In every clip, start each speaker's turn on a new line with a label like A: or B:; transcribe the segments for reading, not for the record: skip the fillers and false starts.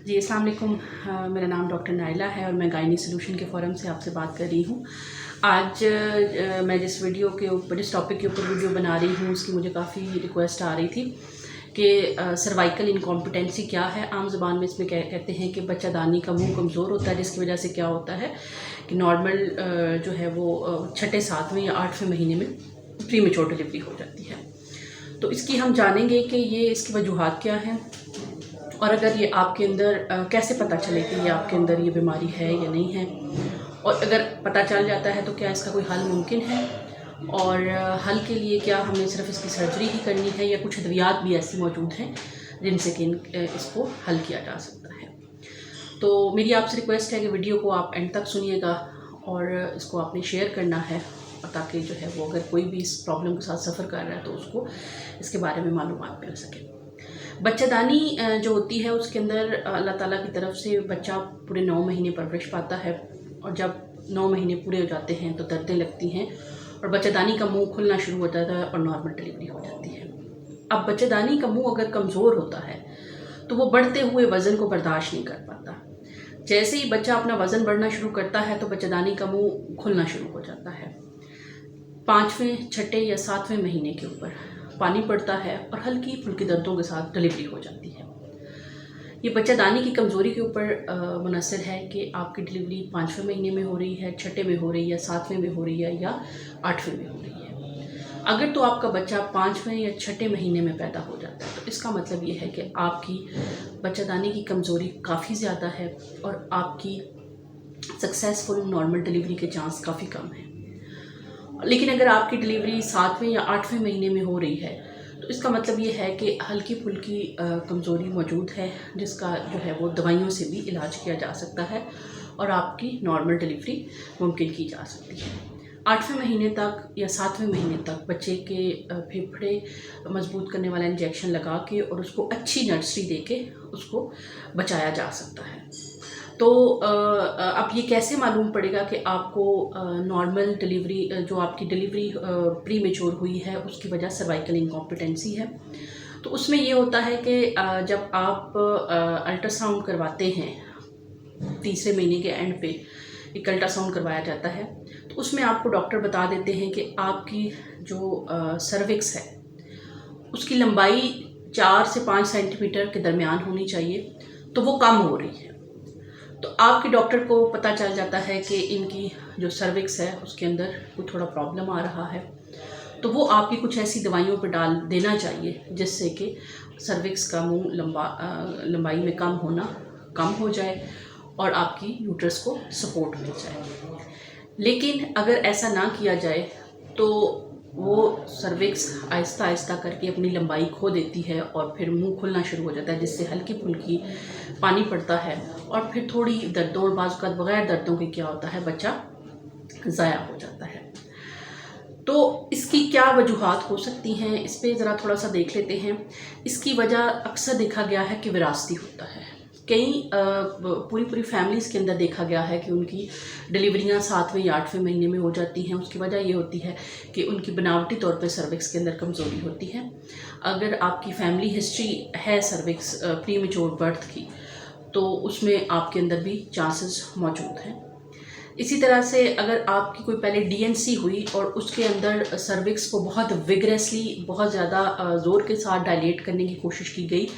A: जी अस्सलाम वालेकुम। मेरा नाम डॉक्टर नाइला है और मैं गायनी सॉल्यूशन के फ़ोरम से आपसे बात कर रही हूँ। आज मैं जिस वीडियो के ऊपर जिस टॉपिक के ऊपर वीडियो बना रही हूँ उसकी मुझे काफ़ी रिक्वेस्ट आ रही थी कि सर्वाइकल इनकॉम्पिटेंसी क्या है। आम ज़बान में इसमें कहते हैं कि बच्चादानी का मुंह कमज़ोर होता है, जिसकी वजह से क्या होता है कि नॉर्मल जो है वो 6, 7वें या 8वें महीने में प्रीमेच्योर डिलीवरी हो जाती है। तो इसकी हम जानेंगे कि ये इसकी वजूहात क्या हैं और अगर ये आपके अंदर कैसे पता चले कि ये आपके अंदर ये बीमारी है या नहीं है, और अगर पता चल जाता है तो क्या इसका कोई हल मुमकिन है, और हल के लिए क्या हमें सिर्फ इसकी सर्जरी ही करनी है या कुछ अद्वियात भी ऐसी मौजूद हैं जिनसे कि इसको हल किया जा सकता है। तो मेरी आपसे रिक्वेस्ट है कि वीडियो को आप एंड तक सुनिएगा और इसको आपने शेयर करना है, ताकि जो है वो अगर कोई भी इस प्रॉब्लम के साथ सफ़र कर रहा है तो उसको इसके बारे में मालूमात मिल सके। बच्चादानी जो होती है उसके अंदर अल्लाह ताला की तरफ से बच्चा पूरे 9 महीने परवरिश पाता है, और जब 9 महीने पूरे हो जाते हैं तो दर्दें लगती हैं और बच्चादानी का मुंह खुलना शुरू हो जाता है और नॉर्मल डिलीवरी हो जाती है। अब बच्चादानी का मुंह अगर कमज़ोर होता है तो वो बढ़ते हुए वज़न को बर्दाश्त नहीं कर पाता। जैसे ही बच्चा अपना वज़न बढ़ना शुरू करता है तो बच्चादानी का मुंह खुलना शुरू हो जाता है। 5वें, 6ठे या 7वें महीने के ऊपर पानी पड़ता है और हल्की फुल्की दर्दों के साथ डिलीवरी हो जाती है। ये बच्चादानी की कमज़ोरी के ऊपर मुनसर है कि आपकी डिलीवरी 5वें महीने में हो रही है, 6ठे में हो रही है, 7वें में हो रही है या 8वें में हो रही है। अगर तो आपका बच्चा 5वें या 6ठे महीने में पैदा हो जाता है तो इसका मतलब ये है कि आपकी बच्चादानी की कमज़ोरी काफ़ी ज़्यादा है और आपकी सक्सेसफुल नॉर्मल डिलीवरी के चांस काफ़ी कम हैं। लेकिन अगर आपकी डिलीवरी 7वें या 8वें महीने में हो रही है तो इसका मतलब ये है कि हल्की फुल्की कमज़ोरी मौजूद है, जिसका जो है वो दवाइयों से भी इलाज किया जा सकता है और आपकी नॉर्मल डिलीवरी मुमकिन की जा सकती है। 8वें महीने तक या 7वें महीने तक बच्चे के फेफड़े मजबूत करने वाला इंजेक्शन लगा के और उसको अच्छी नर्सरी दे के उसको बचाया जा सकता है। तो अब ये कैसे मालूम पड़ेगा कि आपको नॉर्मल डिलीवरी जो आपकी डिलीवरी प्रीमेच्योर हुई है उसकी वजह सर्वाइकल इनकॉम्पिटेंसी है? तो उसमें ये होता है कि जब आप अल्ट्रासाउंड करवाते हैं, 3रे महीने के एंड पे एक अल्ट्रासाउंड करवाया जाता है, तो उसमें आपको डॉक्टर बता देते हैं कि आपकी जो सर्विक्स है उसकी लंबाई 4 से 5 सेंटीमीटर के दरमियान होनी चाहिए, तो वो कम हो रही है। तो आपके डॉक्टर को पता चल जाता है कि इनकी जो सर्विक्स है उसके अंदर कोई थोड़ा प्रॉब्लम आ रहा है, तो वो आपकी कुछ ऐसी दवाइयों पर डाल देना चाहिए जिससे कि सर्विक्स का मुंह लंबाई में कम हो जाए और आपकी यूट्रस को सपोर्ट मिल जाए। लेकिन अगर ऐसा ना किया जाए तो वो सर्विक्स आहिस्ता आहिस्ता करके अपनी लंबाई खो देती है और फिर मुंह खुलना शुरू हो जाता है, जिससे हल्की फुल्की पानी पड़ता है और फिर थोड़ी दर्दों और बाज़ औक़ात बग़ैर दर्दों के क्या होता है, बच्चा ज़ाया हो जाता है। तो इसकी क्या वजूहात हो सकती हैं, इस पे ज़रा थोड़ा सा देख लेते हैं। इसकी वजह अक्सर देखा गया है कि विरासती होता है। कई पूरी फैमिलीज़ के अंदर देखा गया है कि उनकी डिलीवरियां 7वें या 8वें महीने में हो जाती हैं। उसकी वजह ये होती है कि उनकी बनावटी तौर पे सर्विक्स के अंदर कमज़ोरी होती है। अगर आपकी फैमिली हिस्ट्री है सर्विक्स प्रीमेच्योर बर्थ की, तो उसमें आपके अंदर भी चांसेस मौजूद हैं। इसी तरह से अगर आपकी कोई पहले डीएनसी हुई और उसके अंदर सर्विक्स को बहुत विगरसली, बहुत ज़्यादा ज़ोर के साथ डायलेट करने की कोशिश की गई,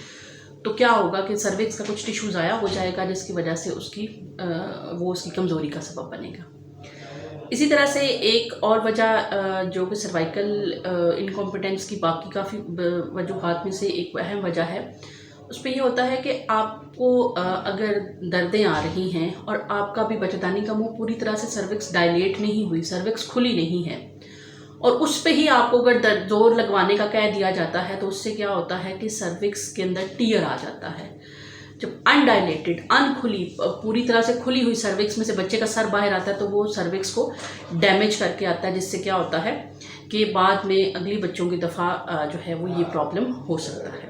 A: तो क्या होगा कि सर्विक्स का कुछ टिश्यू ज़ाया हो जाएगा, जिसकी वजह से उसकी कमज़ोरी का सबब बनेगा। इसी तरह से एक और वजह जो कि सर्वाइकल इनकॉम्पिटेंस की बाकी काफ़ी वजूहात में से एक अहम वजह है, उस पर यह होता है कि आपको अगर दर्दें आ रही हैं और आपका भी बच्चादानी का मुंह पूरी तरह से सर्विक्स डायलेट नहीं हुई, सर्विक्स खुली नहीं है, और उस पे ही आपको अगर जोर लगवाने का कह दिया जाता है, तो उससे क्या होता है कि सर्विक्स के अंदर टीयर आ जाता है। जब अनडायलेटेड, अनखुली, पूरी तरह से खुली हुई सर्विक्स में से बच्चे का सर बाहर आता है तो वो सर्विक्स को डैमेज करके आता है, जिससे क्या होता है कि बाद में अगली बच्चों की दफ़ा जो है वो ये प्रॉब्लम हो सकता है।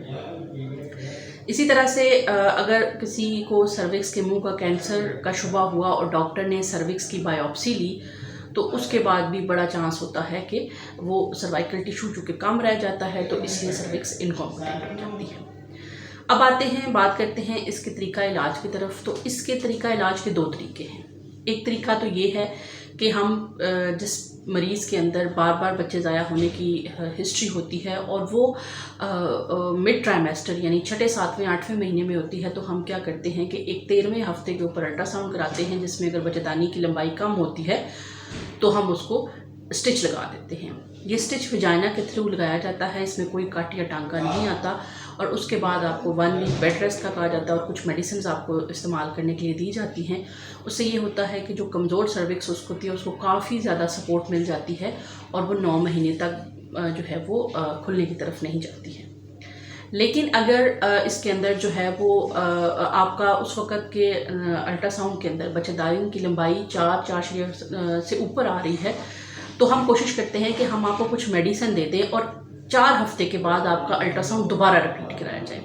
A: इसी तरह से अगर किसी को सर्विक्स के मुंह का कैंसर का शुबा हुआ और डॉक्टर ने सर्विक्स की बायोप्सी ली, तो उसके बाद भी बड़ा चांस होता है कि वो सर्वाइकल टिश्यू चूँकि कम रह जाता है, तो इसलिए सर्विक्स इनकॉम्पिटेंट हो जाती है। अब आते हैं, बात करते हैं इसके तरीका इलाज की तरफ। तो इसके तरीका इलाज के 2 तरीके हैं। एक तरीका तो ये है कि हम जिस मरीज़ के अंदर बार बार बच्चे ज़ाया होने की हिस्ट्री होती है और वो मिड ट्राइमेस्टर यानी छठे 7वें 8वें महीने में होती है, तो हम क्या करते हैं कि एक 13वें हफ्ते के ऊपर अल्ट्रासाउंड कराते हैं, जिसमें अगर बच्चेदानी की लंबाई कम होती है तो हम उसको स्टिच लगा देते हैं। ये स्टिच वजाइना के थ्रू लगाया जाता है, इसमें कोई कट या टांका नहीं आता। और उसके बाद आपको 1 वीक बेड रेस्ट का कहा जाता है और कुछ मेडिसिन आपको इस्तेमाल करने के लिए दी जाती हैं। उससे ये होता है कि जो कमज़ोर सर्विक्स उसको होती है उसको काफ़ी ज़्यादा सपोर्ट मिल जाती है और वो 9 महीने तक जो है वो खुलने की तरफ नहीं जाती है। लेकिन अगर इसके अंदर जो है वो आपका उस वक़्त के अल्ट्रासाउंड के अंदर बच्चेदानी की लंबाई 4 से ऊपर आ रही है, तो हम कोशिश करते हैं कि हम आपको कुछ मेडिसिन दे दें और 4 हफ्ते के बाद आपका अल्ट्रासाउंड दोबारा रिपीट कराया जाए।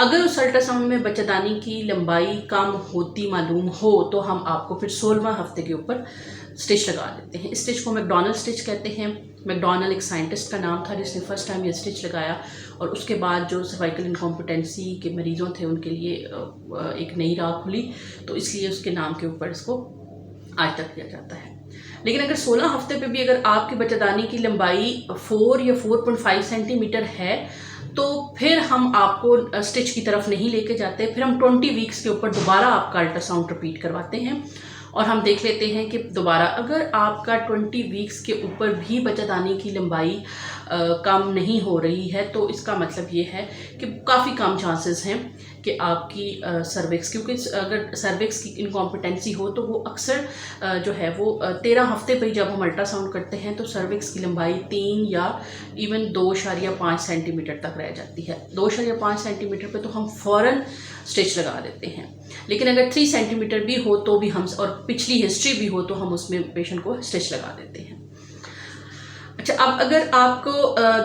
A: अगर उस अल्ट्रासाउंड में बच्चेदानी की लंबाई कम होती मालूम हो तो हम आपको फिर 16वां हफ्ते के ऊपर स्टिच लगा देते हैं। इस स्टिच को मैकडॉनल स्टिच कहते हैं। मैकडॉनल एक साइंटिस्ट का नाम था जिसने फर्स्ट टाइम ये स्टिच लगाया और उसके बाद जो सर्वाइकल इनकॉम्पिटेंसी के मरीज़ों थे उनके लिए एक नई राह खुली, तो इसलिए उसके नाम के ऊपर इसको आज तक किया जाता है। लेकिन अगर 16 हफ्ते पे भी अगर आपकी बच्चेदानी की लंबाई 4 या 4.5 सेंटीमीटर है तो फिर हम आपको स्टिच की तरफ नहीं लेके जाते, फिर हम 20 वीक्स के ऊपर दोबारा आपका अल्ट्रासाउंड रिपीट करवाते हैं और हम देख लेते हैं कि दोबारा अगर आपका 20 वीक्स के ऊपर भी बच्चेदानी की लंबाई कम नहीं हो रही है तो इसका मतलब ये है कि काफ़ी कम चांसेस हैं कि आपकी सर्विक्स, क्योंकि अगर सर्विक्स की इनकॉम्पिटेंसी हो तो वो अक्सर जो है वो 13 हफ्ते पर ही जब हम अल्ट्रासाउंड करते हैं तो सर्विक्स की लंबाई 3 या इवन 2.5 सेंटीमीटर तक रह जाती है। 2.5 सेंटीमीटर पे तो हम फ़ौरन स्टिच लगा देते हैं। लेकिन अगर 3 सेंटीमीटर भी हो तो भी हम, और पिछली हिस्ट्री भी हो तो हम उसमें पेशेंट को स्टिच लगा देते हैं। अच्छा, अब अगर आपको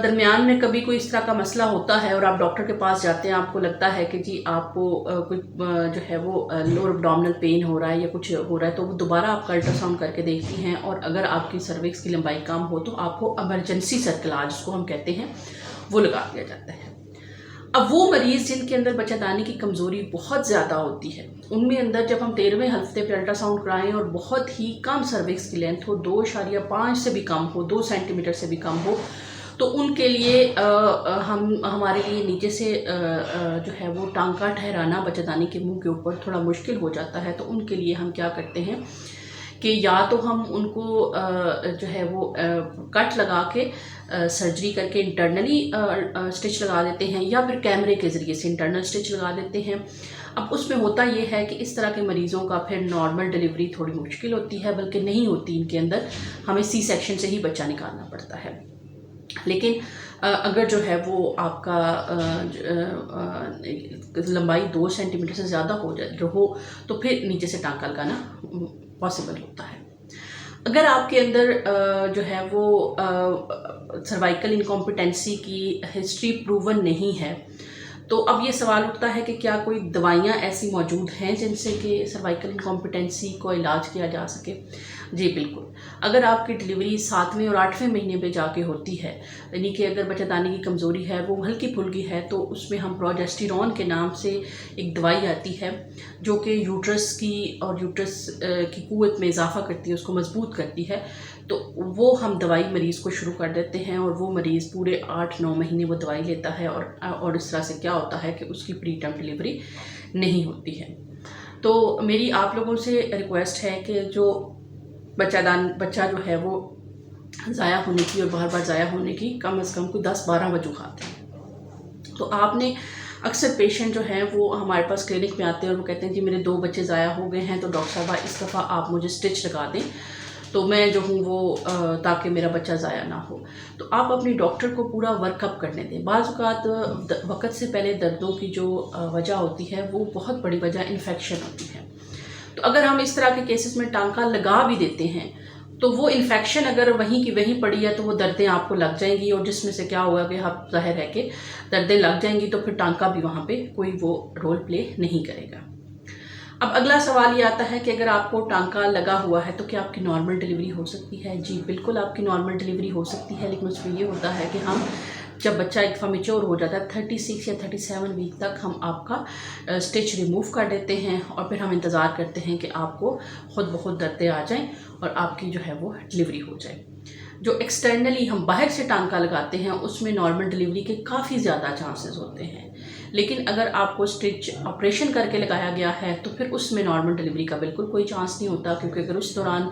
A: दरमियान में कभी कोई इस तरह का मसला होता है और आप डॉक्टर के पास जाते हैं, आपको लगता है कि जी आपको कुछ जो है वो लोअर एब्डोमिनल पेन हो रहा है या कुछ हो रहा है, तो वो दोबारा आपका अल्ट्रासाउंड करके देखती हैं और अगर आपकी सर्विक्स की लंबाई कम हो तो आपको इमरजेंसी सर्कलाज जिसको हम कहते हैं वो लगा दिया जाता है। अब वो मरीज़ जिनके अंदर बच्चेदानी की कमज़ोरी बहुत ज़्यादा होती है, उनमें अंदर जब हम 13वें हफ्ते पर अल्ट्रासाउंड कराएं और बहुत ही कम सर्विक्स की लेंथ हो, 2.5 से भी कम हो, 2 सेंटीमीटर से भी कम हो, तो उनके लिए हमारे लिए नीचे से जो है वो टांका ठहराना बच्चेदानी के मुंह के ऊपर थोड़ा मुश्किल हो जाता है। तो उनके लिए हम क्या करते हैं कि या तो हम उनको जो है वो कट लगा के सर्जरी करके इंटरनली स्टिच लगा देते हैं या फिर कैमरे के ज़रिए से इंटरनल स्टिच लगा देते हैं। अब उसमें होता ये है कि इस तरह के मरीज़ों का फिर नॉर्मल डिलीवरी थोड़ी मुश्किल होती है, बल्कि नहीं होती इनके अंदर, हमें सी सेक्शन से ही बच्चा निकालना पड़ता है। लेकिन अगर जो है वो आपका लंबाई 2 सेंटीमीटर से ज़्यादा हो तो फिर नीचे से टांका लगाना पॉसिबल होता है। अगर आपके अंदर जो है वो सर्वाइकल इनकॉम्पिटेंसी की हिस्ट्री प्रूवन नहीं है तो अब ये सवाल उठता है कि क्या कोई दवाइयाँ ऐसी मौजूद हैं जिनसे कि सर्वाइकल इनकॉम्पिटेंसी को इलाज किया जा सके। जी बिल्कुल, अगर आपकी डिलीवरी 7वें और 8वें महीने पे जाके होती है, यानी कि अगर बच्चेदानी की कमज़ोरी है वो हल्की फुल्की है, तो उसमें हम प्रोजेस्टेरॉन के नाम से एक दवाई आती है जो कि यूट्रस की और यूट्रस की क़ुव्वत में इजाफ़ा करती है, उसको मजबूत करती है। तो वो हम दवाई मरीज़ को शुरू कर देते हैं और वो मरीज़ पूरे 8-9 महीने वो दवाई लेता है और इस तरह से क्या होता है कि उसकी प्री टर्म डिलीवरी नहीं होती है। तो मेरी आप लोगों से रिक्वेस्ट है कि जो बच्चा जो है वो ज़ाया होने की और बार बार ज़ाया होने की कम से कम कोई 10-12 वजूहात हैं। तो आपने अक्सर पेशेंट जो हैं वो हमारे पास क्लिनिक में आते हैं और वो कहते हैं जी मेरे 2 बच्चे ज़ाया हो गए हैं, तो डॉक्टर साहबा इस दफ़ा आप मुझे स्टिच लगा दें तो मैं जो हूँ वो ताकि मेरा बच्चा ज़ाया ना हो। तो आप अपनी डॉक्टर को पूरा वर्कअप करने दें। बाज़ औक़ात वक़्त से पहले दर्दों की जो वजह होती है वो बहुत बड़ी वजह इन्फेक्शन होती है। तो अगर हम इस तरह के केसेस में टांका लगा भी देते हैं तो वो इन्फेक्शन अगर वहीं की वहीं पड़ी है तो वो दर्दें आपको लग जाएंगी और जिसमें से क्या होगा कि आप ज़ाहिर है कि दर्दें लग जाएंगी तो फिर टांका भी वहाँ पे कोई वो रोल प्ले नहीं करेगा। अब अगला सवाल ये आता है कि अगर आपको टांका लगा हुआ है तो क्या आपकी नॉर्मल डिलीवरी हो सकती है। जी बिल्कुल, आपकी नॉर्मल डिलीवरी हो सकती है, लेकिन उसमें ये होता है कि हम जब बच्चा एक दफ़ा मेच्योर हो जाता है 36 या 37 वीक तक हम आपका स्टिच रिमूव कर देते हैं और फिर हम इंतज़ार करते हैं कि आपको ख़ुद ब खुद दर्दें आ जाएं और आपकी जो है वो डिलीवरी हो जाए। जो एक्सटर्नली हम बाहर से टांका लगाते हैं उसमें नॉर्मल डिलीवरी के काफ़ी ज़्यादा चांसेस होते हैं, लेकिन अगर आपको स्टिच ऑपरेशन करके लगाया गया है तो फिर उसमें नॉर्मल डिलीवरी का बिल्कुल कोई चांस नहीं होता, क्योंकि अगर उस दौरान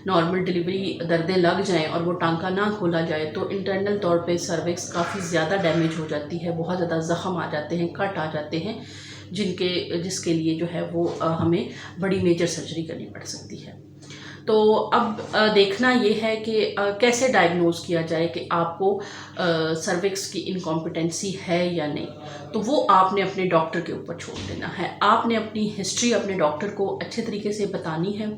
A: नॉर्मल डिलीवरी दर्दें लग जाएं और वो टांका ना खोला जाए तो इंटरनल तौर पे सर्विक्स काफ़ी ज़्यादा डैमेज हो जाती है, बहुत ज़्यादा ज़ख़म आ जाते हैं, कट आ जाते हैं, जिसके लिए जो है वो हमें बड़ी मेजर सर्जरी करनी पड़ सकती है। तो अब देखना ये है कि कैसे डायग्नोज किया जाए कि आपको सर्विक्स की इनकॉम्पिटेंसी है या नहीं। तो वो आपने अपने डॉक्टर के ऊपर छोड़ देना है। आपने अपनी हिस्ट्री अपने डॉक्टर को अच्छे तरीके से बतानी है।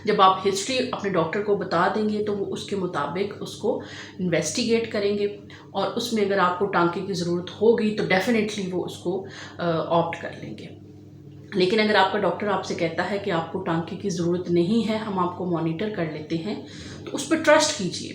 A: जब आप हिस्ट्री अपने डॉक्टर को बता देंगे तो वो उसके मुताबिक उसको इन्वेस्टिगेट करेंगे और उसमें अगर आपको टांके की ज़रूरत होगी तो डेफिनेटली वो उसको ऑप्ट कर लेंगे। लेकिन अगर आपका डॉक्टर आपसे कहता है कि आपको टांके की ज़रूरत नहीं है, हम आपको मॉनिटर कर लेते हैं, तो उस पर ट्रस्ट कीजिए,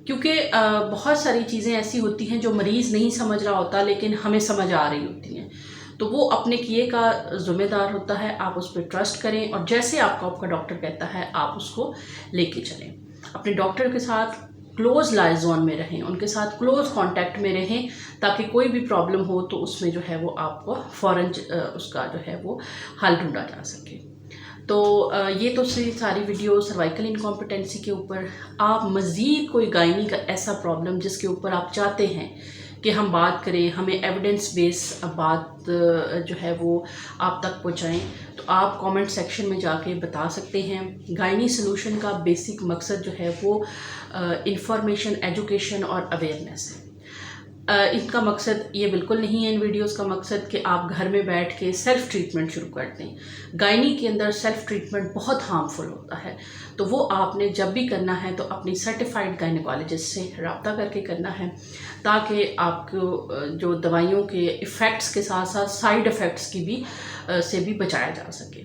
A: क्योंकि बहुत सारी चीज़ें ऐसी होती हैं जो मरीज़ नहीं समझ रहा होता लेकिन हमें समझ आ रही होती हैं, तो वो अपने किए का ज़िम्मेदार होता है। आप उस पर ट्रस्ट करें और जैसे आपका डॉक्टर कहता है आप उसको लेके चलें। अपने डॉक्टर के साथ क्लोज़ लाइजॉन में रहें, उनके साथ क्लोज़ कांटेक्ट में रहें, ताकि कोई भी प्रॉब्लम हो तो उसमें जो है वो आपको फ़ौरन उसका जो है वो हल ढूंढा जा सके। तो ये तो सारी वीडियो सर्वाइकल इनकॉम्पिटेंसी के ऊपर। आप मज़ीद कोई गायनी का ऐसा प्रॉब्लम जिसके ऊपर आप चाहते हैं कि हम बात करें, हमें एविडेंस बेस बात जो है वो आप तक पहुंचाएं, तो आप कमेंट सेक्शन में जाके बता सकते हैं। गायनी सॉल्यूशन का बेसिक मकसद जो है वो इंफॉर्मेशन, एजुकेशन और अवेयरनेस है। इनका मकसद ये बिल्कुल नहीं है इन वीडियोस का मकसद कि आप घर में बैठ के सेल्फ़ ट्रीटमेंट शुरू कर दें। गायनी के अंदर सेल्फ़ ट्रीटमेंट बहुत हार्मफुल होता है, तो वो आपने जब भी करना है तो अपनी सर्टिफाइड गायनेकोलॉजिस्ट से रब्ता करके करना है, ताकि आपको जो दवाइयों के इफ़ेक्ट्स के साथ साथ साइड इफ़ेक्ट्स की भी से भी बचाया जा सके।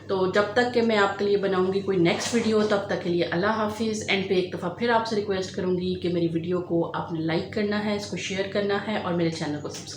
A: तो जब तक कि मैं आपके लिए बनाऊंगी कोई नेक्स्ट वीडियो, तब तक के लिए अल्लाह हाफिज़। एंड पे एक दफ़ा फिर आपसे रिक्वेस्ट करूंगी कि मेरी वीडियो को आपने लाइक करना है, इसको शेयर करना है और मेरे चैनल को सब्सक्राइब